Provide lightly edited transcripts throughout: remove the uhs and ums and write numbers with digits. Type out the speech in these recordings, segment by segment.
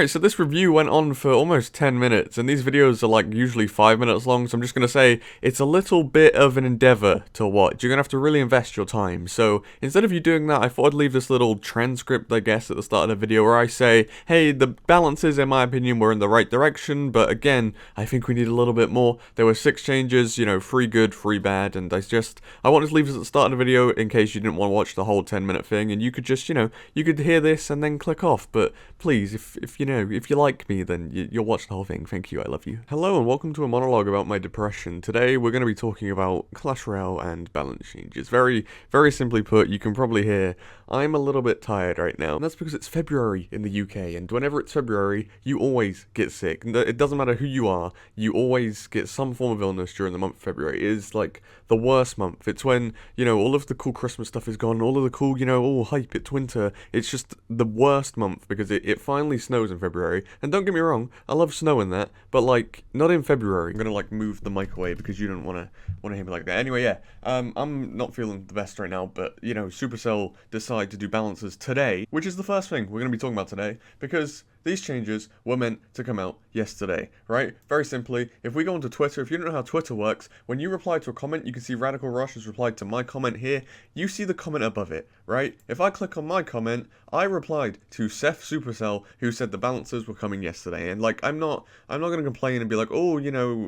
Alright, so this review went on for almost 10 minutes, and these videos are like usually 5 minutes long, so I'm just going to say it's a little bit of an endeavor to watch. You're going to have to really invest your time. So instead of you doing that, I thought I'd leave this little transcript, I guess, at the start of the video where I say, hey, the balances, in my opinion, were in the right direction, but again, I think we need a little bit more. There were 6 changes, you know, 3 good, 3 bad, and I wanted to leave this at the start of the video in case you didn't want to watch the whole 10-minute thing, and you could just, you could hear this and then click off, but please, if you like me, then you'll watch the whole thing. Thank you, I love you. Hello and welcome to a monologue about my depression. Today we're going to be talking about Clash Royale and balance changes. Very, very simply put, you can probably hear I'm a little bit tired right now. And that's because it's February in the UK, and whenever it's February, you always get sick. It doesn't matter who you are, you always get some form of illness during the month of February. It is like the worst month. It's when, all of the cool Christmas stuff is gone, all of the cool, oh, hype, it's winter. It's just the worst month because it finally snows in February. And don't get me wrong, I love snow in that, but like, not in February. I'm gonna move the mic away because you don't wanna hear me like that. Anyway, yeah, I'm not feeling the best right now, but Supercell decide to do balances today, which is the first thing we're gonna be talking about today, because these changes were meant to come out yesterday, right? Very simply, if we go onto Twitter, if you don't know how Twitter works, when you reply to a comment, you can see Radical Rush has replied to my comment here. You see the comment above it, right? If I click on my comment, I replied to Seth Supercell, who said the balances were coming yesterday. And I'm not gonna complain and be like, oh,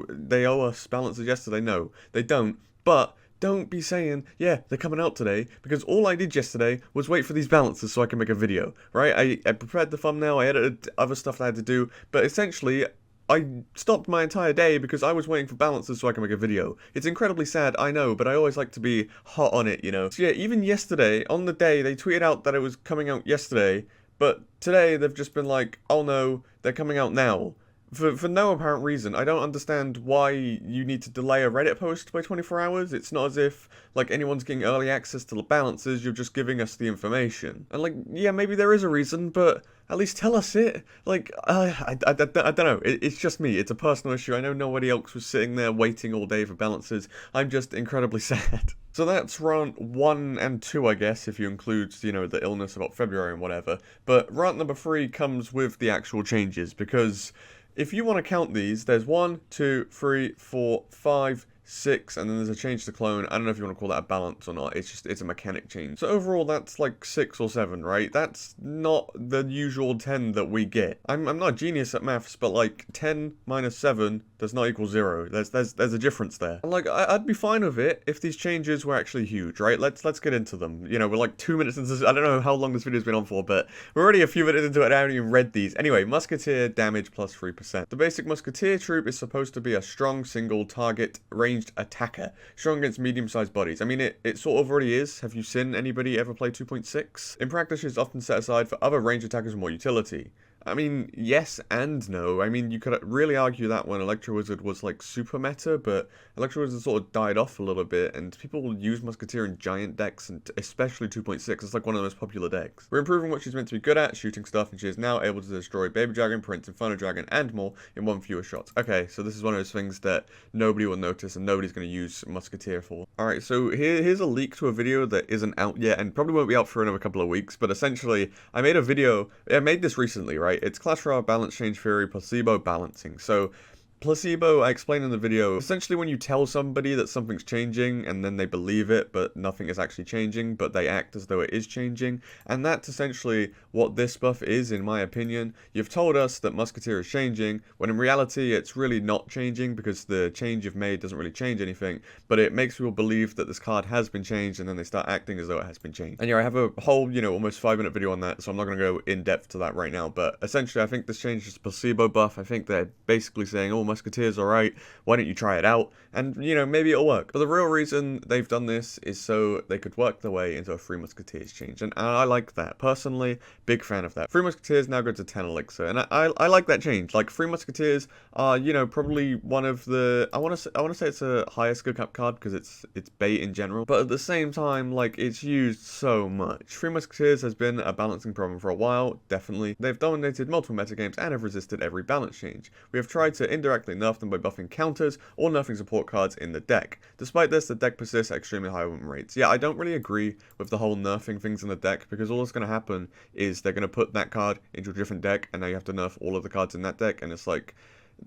they owe us balances yesterday. No, they don't. But don't be saying, yeah, they're coming out today, because all I did yesterday was wait for these balances so I can make a video, right? I prepared the thumbnail, I edited other stuff I had to do, but essentially, I stopped my entire day because I was waiting for balances so I can make a video. It's incredibly sad, I know, but I always like to be hot on it, So yeah, even yesterday, on the day, they tweeted out that it was coming out yesterday, but today they've just been like, oh no, they're coming out now. For no apparent reason. I don't understand why you need to delay a Reddit post by 24 hours. It's not as if, anyone's getting early access to the balances, you're just giving us the information. And, yeah, maybe there is a reason, but at least tell us it. I don't know. It's just me. It's a personal issue. I know nobody else was sitting there waiting all day for balances. I'm just incredibly sad. So that's rant 1 and 2, I guess, if you include, the illness about February and whatever. But rant number 3 comes with the actual changes, because if you want to count these, there's 1, 2, 3, 4, 5, 6, and then there's a change to clone. I don't know if you want to call that a balance or not. It's a mechanic change. So overall, that's 6 or 7, right? That's not the usual 10 that we get. I'm not a genius at maths, but 10 minus 7 does not equal 0. There's a difference there. And I'd be fine with it if these changes were actually huge, right? Let's get into them. We're 2 minutes into this. I don't know how long this video's been on for, but we're already a few minutes into it and I haven't even read these. Anyway, Musketeer damage plus 3%. The basic Musketeer troop is supposed to be a strong single target ranged attacker, strong against medium-sized bodies. I mean, it sort of already is. Have you seen anybody ever play 2.6? In practice, it's often set aside for other range attackers with more utility. I mean, yes and no. I mean, you could really argue that when Electro Wizard was super meta, but Electro Wizard sort of died off a little bit, and people use Musketeer in giant decks, and especially 2.6. It's one of the most popular decks. We're improving what she's meant to be good at, shooting stuff, and she is now able to destroy Baby Dragon, Prince, Inferno Dragon, and more in 1 fewer shots. Okay, so this is one of those things that nobody will notice, and nobody's going to use Musketeer for. Alright, so here's a leak to a video that isn't out yet, and probably won't be out for another couple of weeks, but essentially, I made this recently, right? It's Clash Royale balance change theory, placebo balancing. So placebo, I explained in the video, essentially when you tell somebody that something's changing and then they believe it, but nothing is actually changing, but they act as though it is changing. And that's essentially what this buff is, in my opinion. You've told us that Musketeer is changing, when in reality it's really not changing, because the change you've made doesn't really change anything, but it makes people believe that this card has been changed, and then they start acting as though it has been changed. And yeah, I have a whole, almost 5-minute video on that, so I'm not going to go in depth to that right now, but essentially I think this change is a placebo buff. I think they're basically saying, oh, Musketeer's alright, why don't you try it out? And, maybe it'll work. But the real reason they've done this is so they could work their way into a 3 Musketeers change. And I like that. Personally, big fan of that. 3 Musketeers now go to 10 Elixir. And I like that change. 3 Musketeers are, probably one of the... I want to say it's a higher skill cap card because it's bait in general. But at the same time, it's used so much. 3 Musketeers has been a balancing problem for a while, definitely. They've dominated multiple metagames and have resisted every balance change. We have tried to indirectly directly nerf them by buffing counters or nerfing support cards in the deck. Despite this, the deck persists at extremely high win rates. Yeah, I don't really agree with the whole nerfing things in the deck, because all that's going to happen is they're going to put that card into a different deck, and now you have to nerf all of the cards in that deck, and it's like,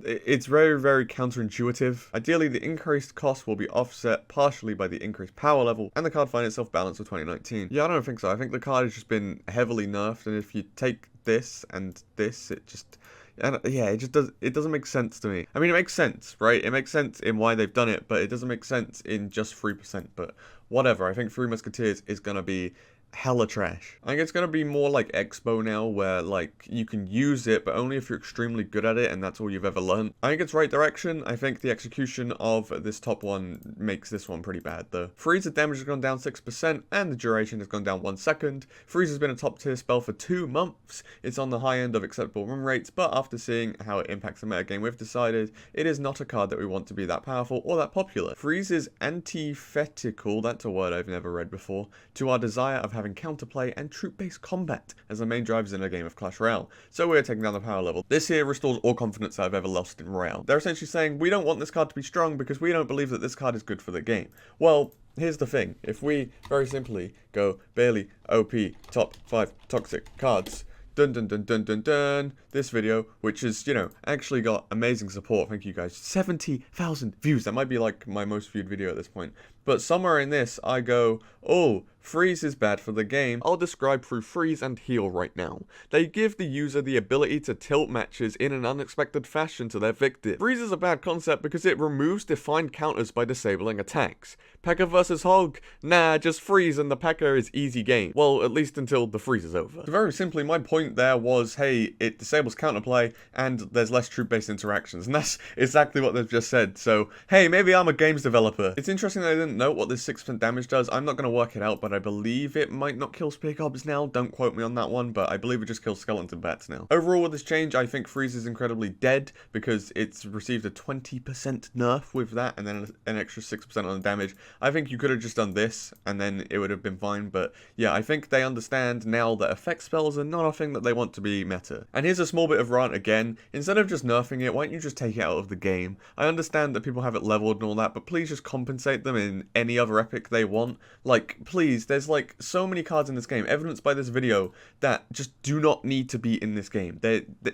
it's very, very counterintuitive. Ideally, the increased cost will be offset partially by the increased power level, and the card finds itself balanced with 2019. Yeah, I don't think so. I think the card has just been heavily nerfed, and if you take this and this, it just... And yeah, it doesn't make sense to me. I mean, it makes sense, right? It makes sense in why they've done it, but it doesn't make sense in just 3%. But whatever, I think Three Musketeers is gonna be hella trash. I think it's gonna be more like Expo now, where like you can use it, but only if you're extremely good at it, and that's all you've ever learned. I think it's right direction. I think the execution of this top one makes this one pretty bad though. Freeze's damage has gone down 6%, and the duration has gone down 1 second. Freeze has been a top tier spell for 2 months. It's on the high end of acceptable run rates, but after seeing how it impacts the metagame, we've decided it is not a card that we want to be that powerful or that popular. Freeze is antithetical, that's a word I've never read before, to our desire of having counterplay and troop-based combat as the main drivers in a game of Clash Royale, so we're taking down the power level. This here restores all confidence I've ever lost in Royale. They're essentially saying, we don't want this card to be strong because we don't believe that this card is good for the game. Well, here's the thing, if we very simply go Bailey, OP, top 5 toxic cards, dun dun dun dun dun dun, this video, which is, you know, actually got amazing support, thank you guys, 70,000 views, that might be like my most viewed video at this point, but somewhere in this, I go, oh, Freeze is bad for the game. I'll describe through Freeze and Heal right now. They give the user the ability to tilt matches in an unexpected fashion to their victim. Freeze is a bad concept because it removes defined counters by disabling attacks. P.E.K.K.A versus Hog? Nah, just freeze and the P.E.K.K.A is easy game. Well, at least until the freeze is over. So very simply, my point there was, hey, it disables counterplay and there's less troop-based interactions, and that's exactly what they've just said. So, hey, maybe I'm a games developer. It's interesting that I didn't note what this 6% damage does. I'm not going to work it out, but I believe it might not kill spear gobs now. Don't quote me on that one, but I believe it just kills skeleton bats now. Overall, with this change, I think Freeze is incredibly dead because it's received a 20% nerf with that and then an extra 6% on the damage. I think you could have just done this and then it would have been fine, but yeah, I think they understand now that effect spells are not a thing that they want to be meta. And here's a small bit of rant again. Instead of just nerfing it, why don't you just take it out of the game? I understand that people have it leveled and all that, but please just compensate them in any other epic they want. Like, please, there's like so many cards in this game, evidenced by this video, that just do not need to be in this game.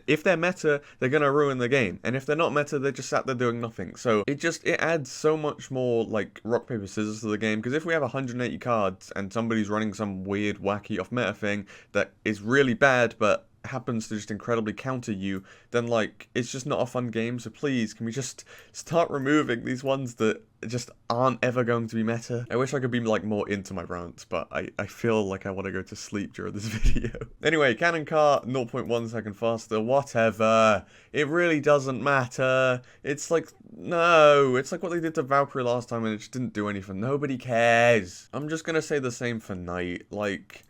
If they're meta, they're gonna ruin the game, and if they're not meta, they're just sat there doing nothing. So it adds so much more like rock paper scissors to the game, because if we have 180 cards and somebody's running some weird wacky off meta thing that is really bad but happens to just incredibly counter you, then like it's just not a fun game. So please, can we just start removing these ones that just aren't ever going to be meta? I wish I could be like more into my rants, but I feel like I want to go to sleep during this video. Anyway, cannon car 0.1 second faster, whatever, it really doesn't matter. It's like, no, it's like what they did to Valkyrie last time and it just didn't do anything. Nobody cares. I'm just gonna say the same for Knight. Like,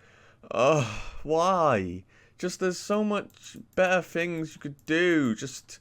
why? Just, there's so much better things you could do. Just,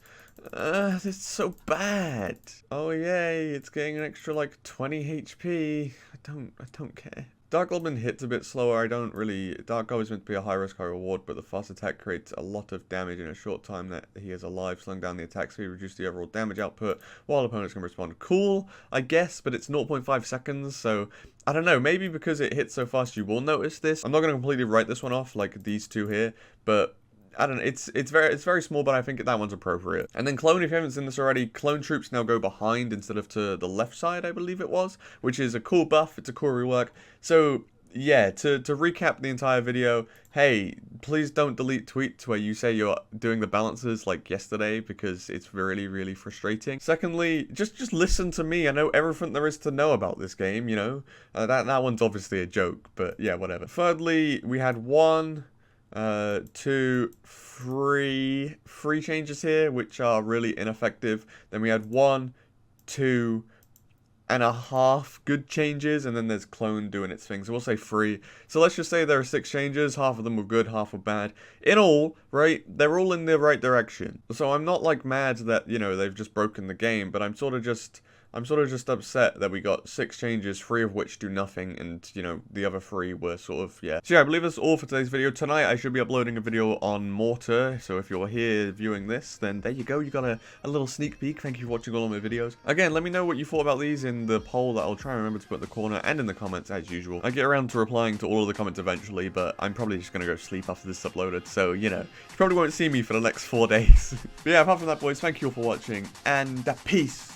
it's so bad. Oh yay, it's getting an extra like 20 HP. I don't care. Dark Goblin hits a bit slower. Dark Goblin is meant to be a high risk, high reward, but the fast attack creates a lot of damage in a short time that he is alive, slowing down the attack speed, reduce the overall damage output, while opponents can respond. Cool, I guess, but it's 0.5 seconds, so I don't know, maybe because it hits so fast you will notice this. I'm not going to completely write this one off like these two here, but I don't know, it's very small, but I think that one's appropriate. And then clone, if you haven't seen this already, clone troops now go behind instead of to the left side, I believe it was, which is a cool buff, it's a cool rework. So yeah, to recap the entire video, hey, please don't delete tweets where you say you're doing the balances like yesterday, because it's really, really frustrating. Secondly, just listen to me. I know everything there is to know about this game, you know. That one's obviously a joke, but yeah, whatever. Thirdly, we had 1, 2, 3 changes here, which are really ineffective. Then we had 1, 2 and a half good changes, and then there's clone doing its thing, so we'll say 3. So let's just say there are 6 changes, half of them were good, half were bad. In all, right, they're all in the right direction. So I'm not like mad that, you know, they've just broken the game, but I'm sort of just I'm sort of just upset that we got 6 changes, 3 of which do nothing, and, you know, the other 3 were sort of, yeah. So yeah, I believe that's all for today's video. Tonight, I should be uploading a video on Mortar, so if you're here viewing this, then there you go, you got a little sneak peek. Thank you for watching all of my videos. Again, let me know what you thought about these in the poll that I'll try and remember to put in the corner, and in the comments, as usual. I get around to replying to all of the comments eventually, but I'm probably just gonna go sleep after this is uploaded, so, you know, you probably won't see me for the next 4 days. But yeah, apart from that, boys, thank you all for watching, and peace!